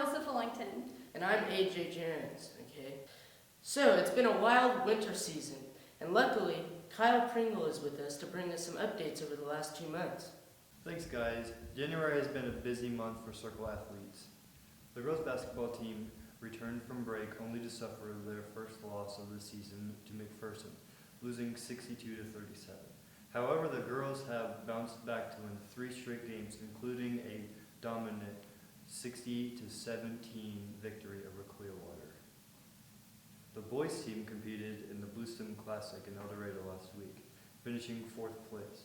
Alyssa Fullington. And I'm AJ Jarens, okay? So, it's been a wild winter season, and luckily, Kyle Pringle is with us to bring us some updates over the last 2 months. Thanks, guys. January has been a busy month for Circle athletes. The girls basketball team returned from break only to suffer their first loss of the season to McPherson, losing 62-37. However, the girls have bounced back to win 3 straight games, including a dominant 60-17 victory over Clearwater. The boys team competed in the Bluestem Classic in El Dorado last week, finishing 4th place.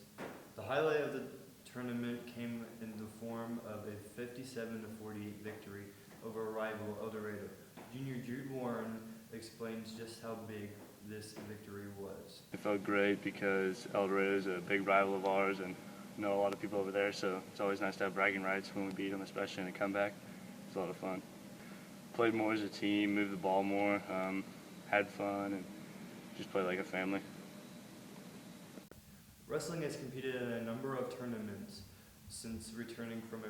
The highlight of the tournament came in the form of a 57-48 victory over rival El Dorado. Junior Jude Warren explains just how big this victory was. It felt great because El Dorado is a big rival of ours and know a lot of people over there, so it's always nice to have bragging rights when we beat them, especially in a comeback. It's a lot of fun. Played more as a team, moved the ball more, had fun, and just played like a family. Wrestling has competed in a number of tournaments since returning from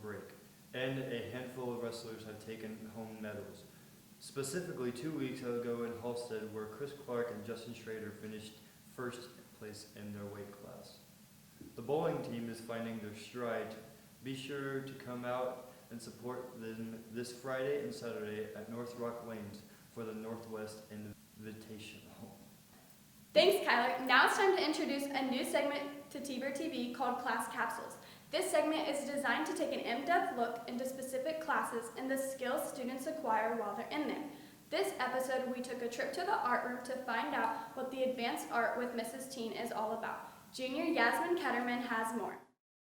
break, and a handful of wrestlers have taken home medals. Specifically, 2 weeks ago in Halstead, where Chris Clark and Justin Schrader finished 1st place in their weight class. The bowling team is finding their stride. Be sure to come out and support them this Friday and Saturday at North Rock Lanes for the Northwest Invitational. Thanks, Kyler. Now it's time to introduce a new segment to T-Bird TV called Class Capsules. This segment is designed to take an in-depth look into specific classes and the skills students acquire while they're in there. This episode, we took a trip to the art room to find out what the advanced art with Mrs. Tien is all about. Junior Yasmin Ketterman has more.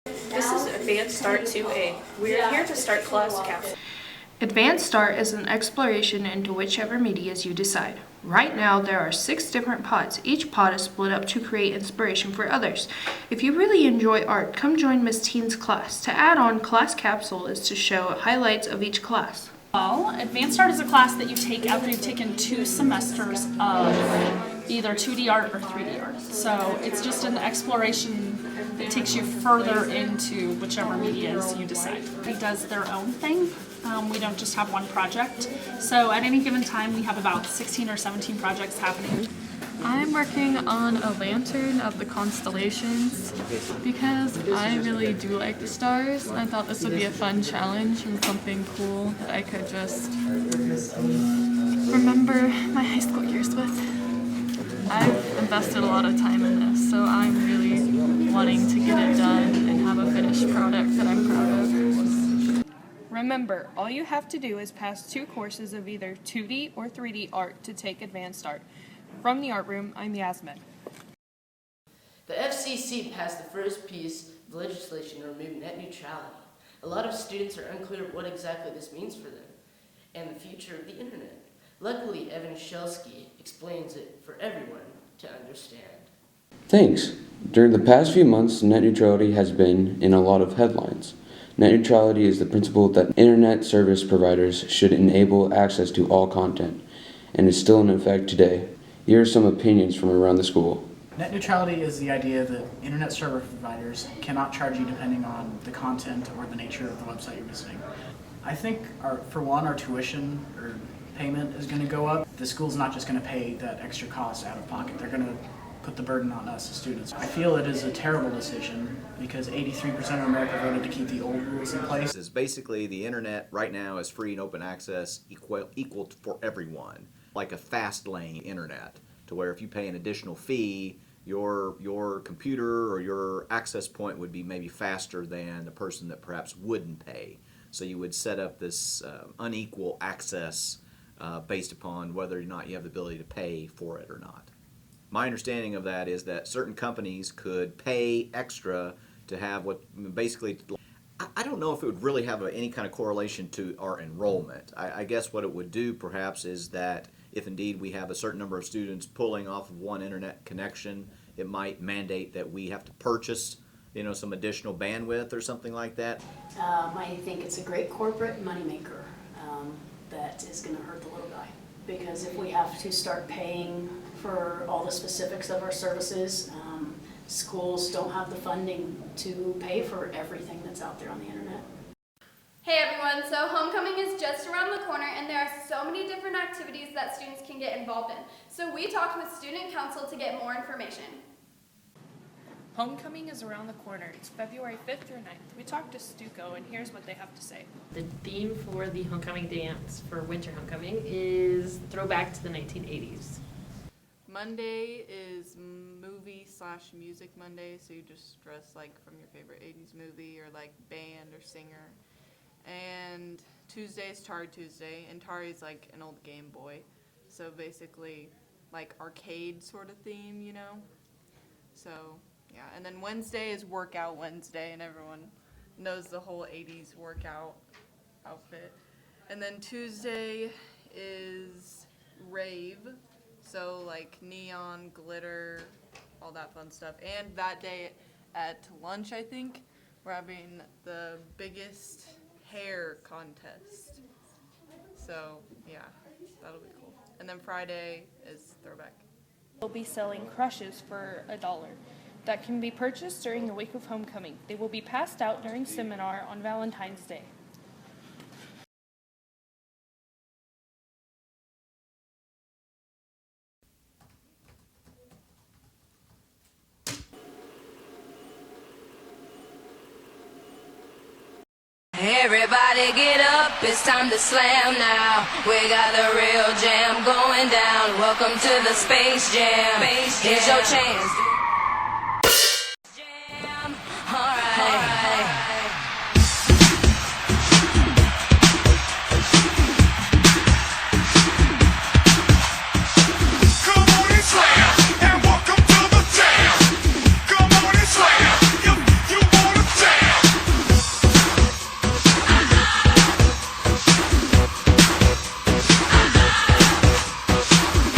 This is Advanced Art 2A. We are here to start class capsules. Advanced Art is an exploration into whichever medias you decide. Right now, there are 6 different pods. Each pod is split up to create inspiration for others. If you really enjoy art, come join Miss Tien's class. To add on, Class Capsule is to show highlights of each class. Well, Advanced Art is a class that you take after you've taken 2 semesters of either 2D art or 3D art. So it's just an exploration that takes you further into whichever medias you decide. It does their own thing. We don't just have one project. So at any given time, we have about 16 or 17 projects happening. I'm working on a lantern of the constellations because I really do like the stars, and I thought this would be a fun challenge and something cool that I could just remember my high school years with. I've invested a lot of time in this, so I'm really wanting to get it done and have a finished product that I'm proud of. Remember, all you have to do is pass 2 courses of either 2D or 3D art to take Advanced Art. From the art room, I'm Yasmin. The FCC passed the first piece of legislation to remove net neutrality. A lot of students are unclear what exactly this means for them and the future of the internet. Luckily, Evan Shelsky explains it for everyone to understand. Thanks. During the past few months, net neutrality has been in a lot of headlines. Net neutrality is the principle that internet service providers should enable access to all content, and is still in effect today. Here are some opinions from around the school. Net neutrality is the idea that internet service providers cannot charge you depending on the content or the nature of the website you're visiting. I think, for one, our tuition or payment is going to go up. The school's not just going to pay that extra cost out of pocket. They're going to put the burden on us as students. I feel it is a terrible decision because 83% of America voted to keep the old rules in place. Is basically the internet right now is free and open access, equal for everyone, like a fast lane internet, to where if you pay an additional fee, your computer or your access point would be maybe faster than the person that perhaps wouldn't pay. So you would set up this unequal access based upon whether or not you have the ability to pay for it or not. My understanding of that is that certain companies could pay extra to have what basically, I don't know if it would really have any kind of correlation to our enrollment. I guess what it would do perhaps is that if indeed we have a certain number of students pulling off of one internet connection, it might mandate that we have to purchase some additional bandwidth or something like that. I think it's a great corporate moneymaker that is going to hurt the little guy. Because if we have to start paying for all the specifics of our services, schools don't have the funding to pay for everything that's out there on the internet. Hey everyone, so homecoming is just around the corner and there are so many different activities that students can get involved in. So we talked with student council to get more information. Homecoming is around the corner. It's February 5th through 9th. We talked to Stuco, and here's what they have to say. The theme for the homecoming dance for winter homecoming is throwback to the 1980s. Monday is movie/music Monday, so you just dress like from your favorite 80s movie or like band or singer. And Tuesday is Tari Tuesday, and Tari is like an old Game Boy, so basically like arcade sort of theme, you know? So yeah, and then Wednesday is Workout Wednesday, and everyone knows the whole 80s workout outfit. And then Tuesday is Rave, so like neon, glitter, all that fun stuff. And that day at lunch, I think, we're having the biggest hair contest. So yeah, that'll be cool. And then Friday is Throwback. They'll be selling crushes for $1 that can be purchased during the week of homecoming. They will be passed out during seminar on Valentine's Day. Everybody get up, it's time to slam now. We got the real jam going down. Welcome to the Space Jam. Here's your chance. Jam. Alright. Come on and slam, and welcome to the jam. Come on and slam, you wanna jam.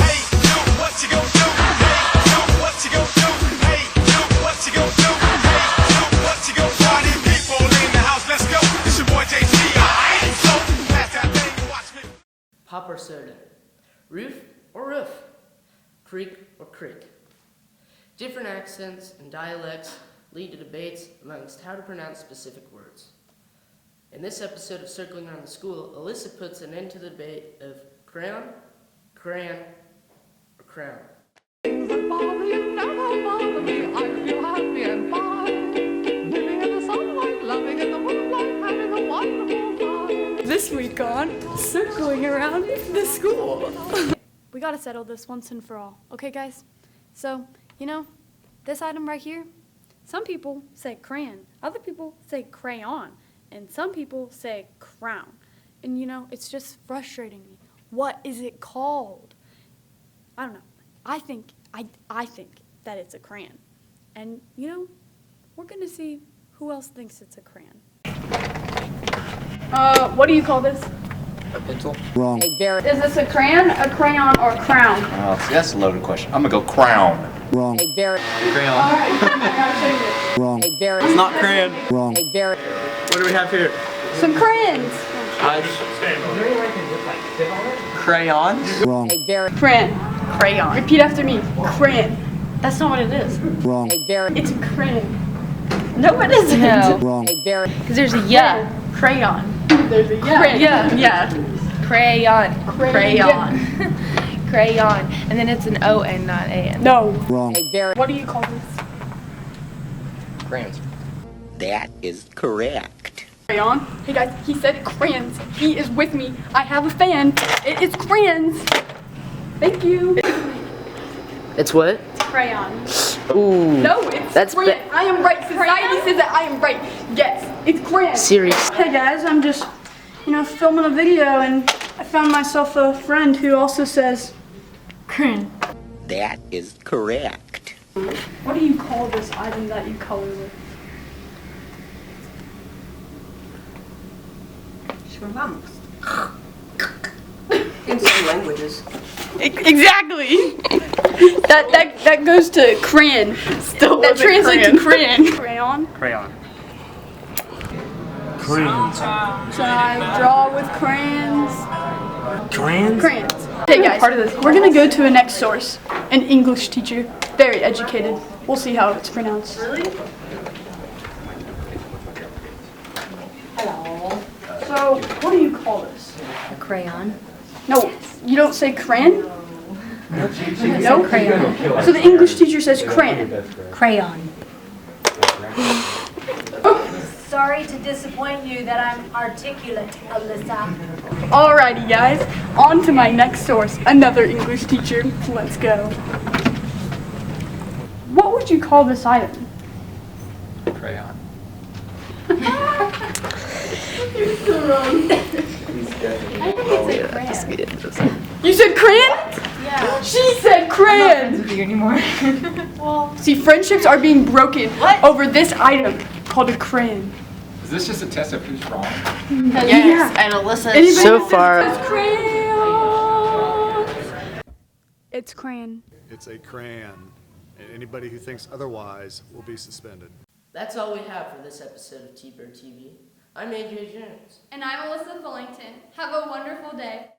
Hey, yo, what you gon' do? Hey, yo, what you gon' do? Hey, yo, what you gon' do? Hey, yo, what you gon' do? Party people in the house, let's go. It's your boy JC. Alright, so pass that thing and watch me. Pop or soda? Roof or roof? Creek or creek? Different accents and dialects lead to debates amongst how to pronounce specific words. In this episode of Circling Around the School, Alyssa puts an end to the debate of crayon, crayon, or crown. This week on Circling Around the School. We gotta settle this once and for all. Okay, guys? So, you know, this item right here, some people say crayon, other people say crayon, and some people say crown. And you know, it's just frustrating me. What is it called? I don't know. I think that it's a crayon. And you know, we're gonna see who else thinks it's a crayon. What do you call this? A pencil? Wrong. Is this a crayon, a crayon, or a crown? See, that's a loaded question. I'm gonna go crown. Wrong. Crayon. Alright, I gotta show you. Wrong. It's not crayon. Wrong. What do we have here? Some crayons. Crayon. Wrong. Crayon. Crayon. Repeat after me. Crayon. That's not what it is. Wrong. It's a crayon. No, it isn't. No. Wrong. Because there's a yeah. Crayon. There's a yeah. Yeah. Crayon. Crayon. Crayon. And then it's an O-N, not A-N. No. Wrong. What do you call this? Crayons. That is correct. Crayon. Hey guys, he said crayons. He is with me. I have a fan. It is crayons. Thank you. It's what? It's crayon. Ooh. No, it's crayon. I am right. Society says that I am right. Yes, it's crayon. Serious. Hey guys, I'm just, filming a video and I found myself a friend who also says crayon. That is correct. What do you call this item that you color with? In some languages. Exactly. that goes to crayon. Still that translates to crayon. Crayon. Crayon. Crayons. So I draw with crayons. Crayons? Crayons. Hey guys, we're gonna go to a next source. An English teacher, very educated. We'll see how it's pronounced. Really? Hello. So, what do you call this? A crayon. No, you don't say crayon? Nope. No? Crayon. So the English teacher says crayon. Crayon. Sorry to disappoint you that I'm articulate, Alyssa. Alrighty, guys. On to my next source. Another English teacher. Let's go. What would you call this item? Crayon. You're so wrong. I think it's a crayon. You said crayon? Yeah. She said crayon. I'm not friends with you anymore. Well, see, friendships are being broken over this item called a crayon. Is this just a test of who's wrong? Yes, and Alyssa. Anybody So that says far- it's crayon. It's crayon. It's a crayon, and anybody who thinks otherwise will be suspended. That's all we have for this episode of T-Bird TV. I'm AJ Jones. And I'm Alyssa Fullington. Have a wonderful day.